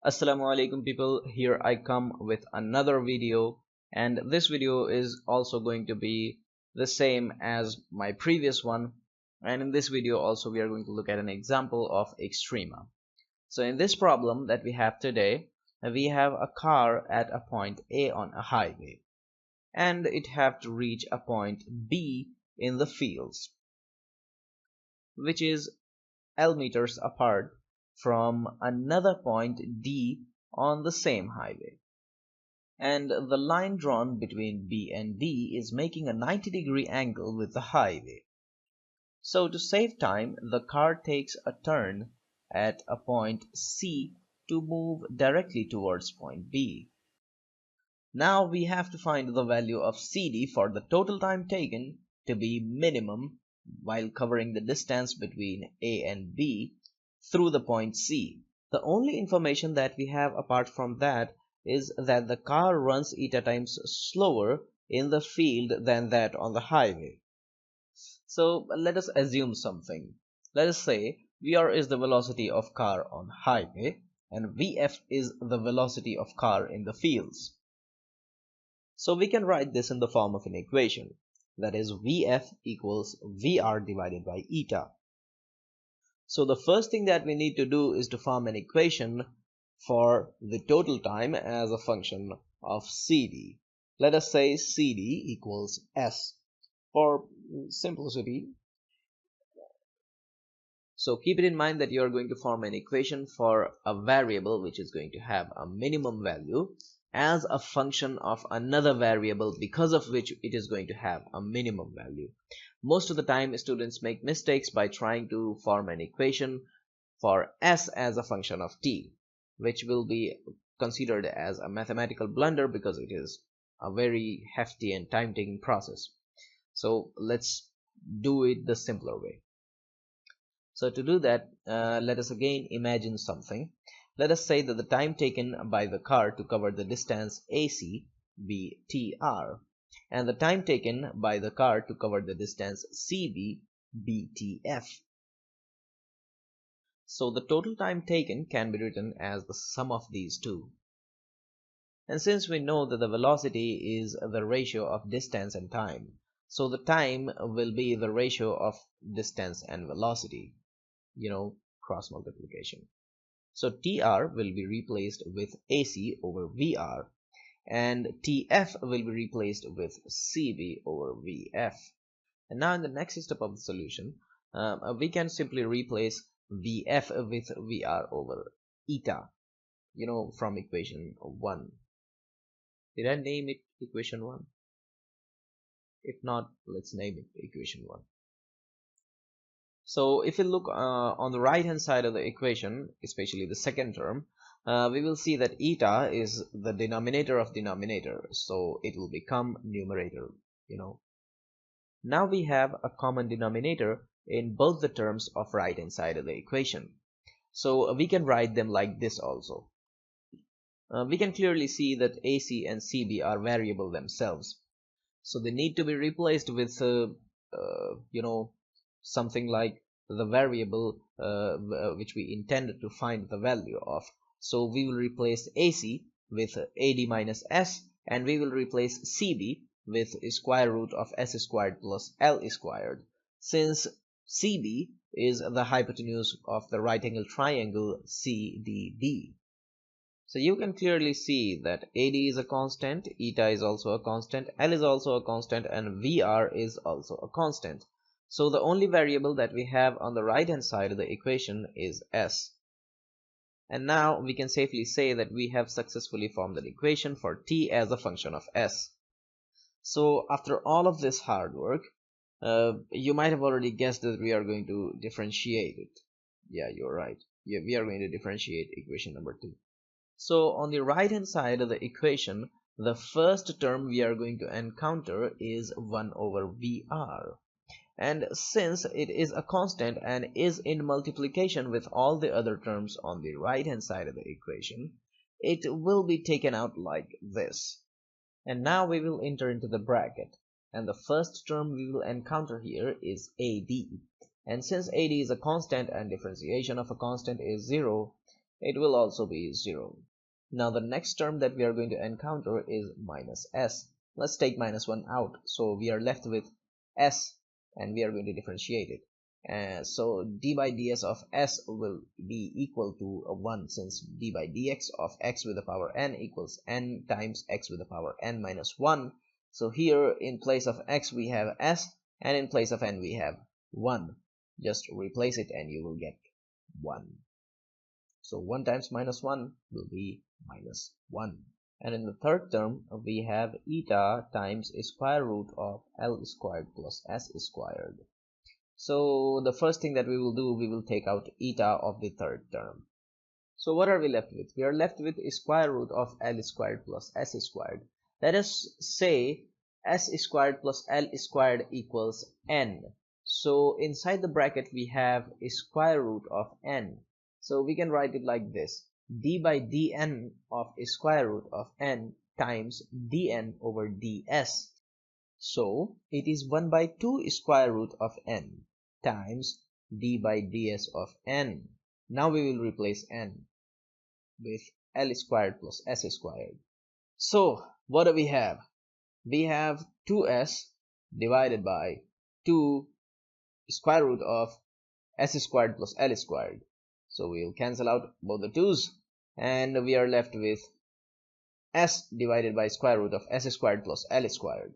Assalamu alaikum people, here I come with another video, and this video is also going to be the same as my previous one. And in this video also we are going to look at an example of Extrema. So in this problem that we have today, we have a car at a point A on a highway, and it have to reach a point B in the fields, which is L meters apart from another point D on the same highway. And the line drawn between B and D is making a 90-degree angle with the highway. So to save time, the car takes a turn at a point C to move directly towards point B. Now we have to find the value of CD for the total time taken to be minimum while covering the distance between A and B through the point C. The only information that we have apart from that is that the car runs eta times slower in the field than that on the highway. So let us assume something. Let us say VR is the velocity of car on highway and VF is the velocity of car in the fields. So we can write this in the form of an equation, that is VF equals VR divided by eta. So the first thing that we need to do is to form an equation for the total time as a function of CD. Let us say CD equals S for simplicity. So keep it in mind that you are going to form an equation for a variable which is going to have a minimum value as a function of another variable because of which it is going to have a minimum value. Most of the time students make mistakes by trying to form an equation for S as a function of T, which will be considered as a mathematical blunder because it is a very hefty and time-taking process. So let's do it the simpler way. So to do that, let us again imagine something. Let us say that the time taken by the car to cover the distance AC be TR, and the time taken by the car to cover the distance CB be TF. So the total time taken can be written as the sum of these two. And since we know that the velocity is the ratio of distance and time, so the time will be the ratio of distance and velocity, cross multiplication. So TR will be replaced with AC over VR, and TF will be replaced with CB over VF. And now in the next step of the solution, we can simply replace VF with VR over eta, from equation 1. Did I name it equation 1? If not, let's name it equation 1. So if you look on the right hand side of the equation, especially the second term, we will see that eta is the denominator of denominator, so it will become numerator. Now we have a common denominator in both the terms of right hand side of the equation, so we can write them like this also. We can clearly see that AC and CB are variable themselves, so they need to be replaced with something like the variable which we intended to find the value of. So we will replace AC with AD minus S, and we will replace CB with square root of S squared plus L squared, since CB is the hypotenuse of the right angle triangle CDD. So you can clearly see that AD is a constant, eta is also a constant, L is also a constant, and VR is also a constant. So the only variable that we have on the right hand side of the equation is S. And now we can safely say that we have successfully formed an equation for T as a function of S. So after all of this hard work, you might have already guessed that we are going to differentiate it. Yeah, you're right. Yeah, we are going to differentiate equation number 2. So on the right hand side of the equation, the first term we are going to encounter is 1 over VR. And since it is a constant and is in multiplication with all the other terms on the right hand side of the equation, it will be taken out like this. And now we will enter into the bracket, and the first term we will encounter here is AD. And since AD is a constant and differentiation of a constant is 0, it will also be 0. Now the next term that we are going to encounter is minus s. Let's take minus 1 out, so we are left with s, and we are going to differentiate it. So d by ds of s will be equal to 1, since d by dx of x with the power n equals n times x with the power n minus 1. So here in place of x we have s, and in place of n we have 1. Just replace it and you will get 1. So 1 times minus 1 will be minus 1. And in the third term we have eta times a square root of L squared plus S squared. So the first thing that we will do, we will take out eta of the third term. So what are we left with? We are left with a square root of L squared plus S squared. Let us say S squared plus L squared equals N. So inside the bracket we have a square root of N. So we can write it like this: d by dn of a square root of n times dn over ds. So it is 1 by 2 square root of n times d by ds of n. Now we will replace n with L squared plus S squared. So what do we have? We have 2s divided by 2 square root of S squared plus L squared. So we will cancel out both the 2's, and we are left with s divided by square root of s squared plus L squared.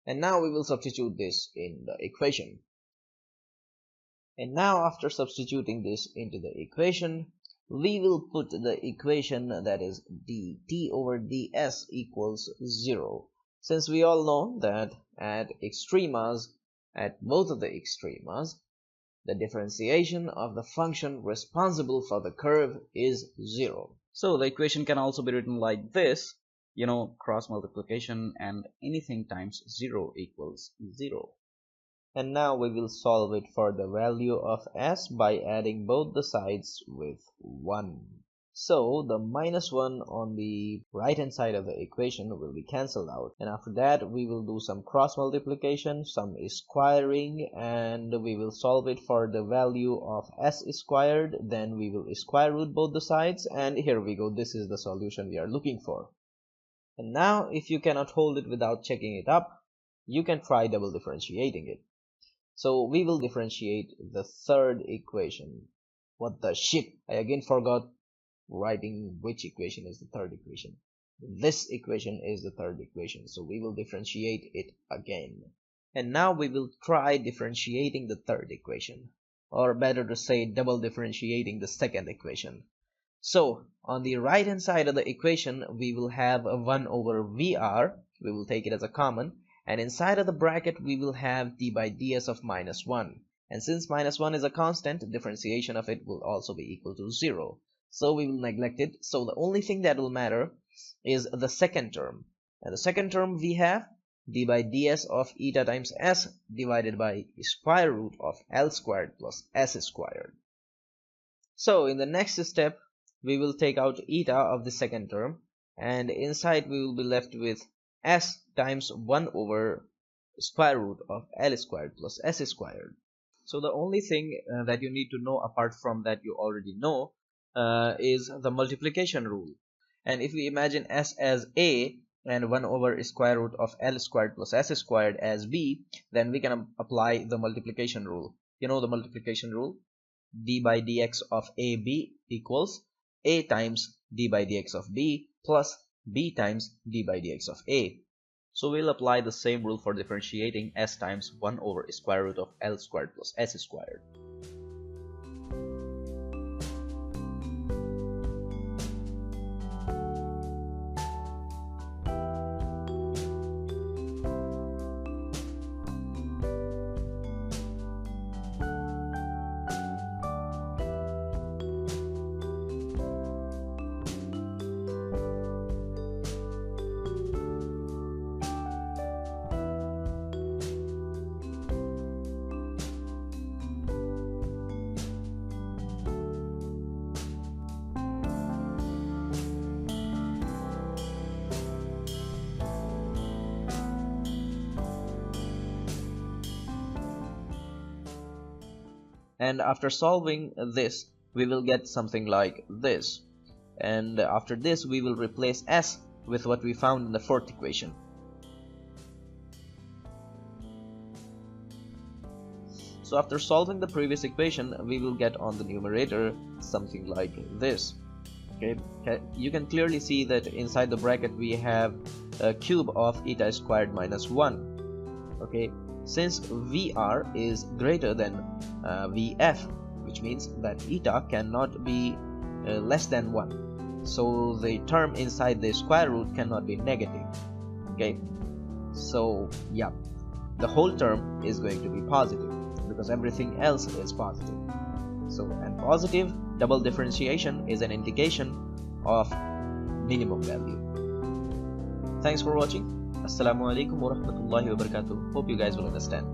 And now we will substitute this in the equation. And now after substituting this into the equation, we will put the equation that is dt over ds equals 0. Since we all know that at extremas, at both of the extremas, the differentiation of the function responsible for the curve is 0. So the equation can also be written like this, cross multiplication and anything times 0 equals 0. And now we will solve it for the value of s by adding both the sides with 1. So the minus 1 on the right hand side of the equation will be cancelled out, and after that we will do some cross multiplication, some squaring, and we will solve it for the value of s squared. Then we will square root both the sides, and here we go. This is the solution we are looking for. And now if you cannot hold it without checking it up, you can try double differentiating it. So we will differentiate the third equation. What the shit, I again forgot writing which equation is the third equation. This equation is the third equation, so we will differentiate it again. And now we will try differentiating the third equation, or better to say double differentiating the second equation. So on the right hand side of the equation we will have a 1 over vr, we will take it as a common, and inside of the bracket we will have d by ds of minus 1, and since minus 1 is a constant, differentiation of it will also be equal to 0. So we will neglect it. So the only thing that will matter is the second term. And the second term we have d by ds of eta times s divided by square root of L squared plus S squared. So in the next step we will take out eta of the second term, and inside we will be left with s times 1 over square root of L squared plus S squared. So the only thing that you need to know apart from that you already know is the multiplication rule. And if we imagine s as a and 1 over square root of L squared plus S squared as b, then we can apply the multiplication rule. You know the multiplication rule? D by dx of ab equals a times d by dx of b plus b times d by dx of a. So we'll apply the same rule for differentiating s times 1 over square root of L squared plus S squared. And after solving this, we will get something like this. And after this we will replace s with what we found in the fourth equation. So after solving the previous equation, we will get on the numerator something like this. Okay, you can clearly see that inside the bracket we have a cube of eta squared minus 1. Okay, since Vr is greater than Vf, which means that eta cannot be less than 1. So the term inside the square root cannot be negative. Okay, so yeah, the whole term is going to be positive because everything else is positive. So, and positive double differentiation is an indication of minimum value. Thanks for watching. Assalamu alaikum wa rahmatullahi wa barakatuh. Hope you guys will understand.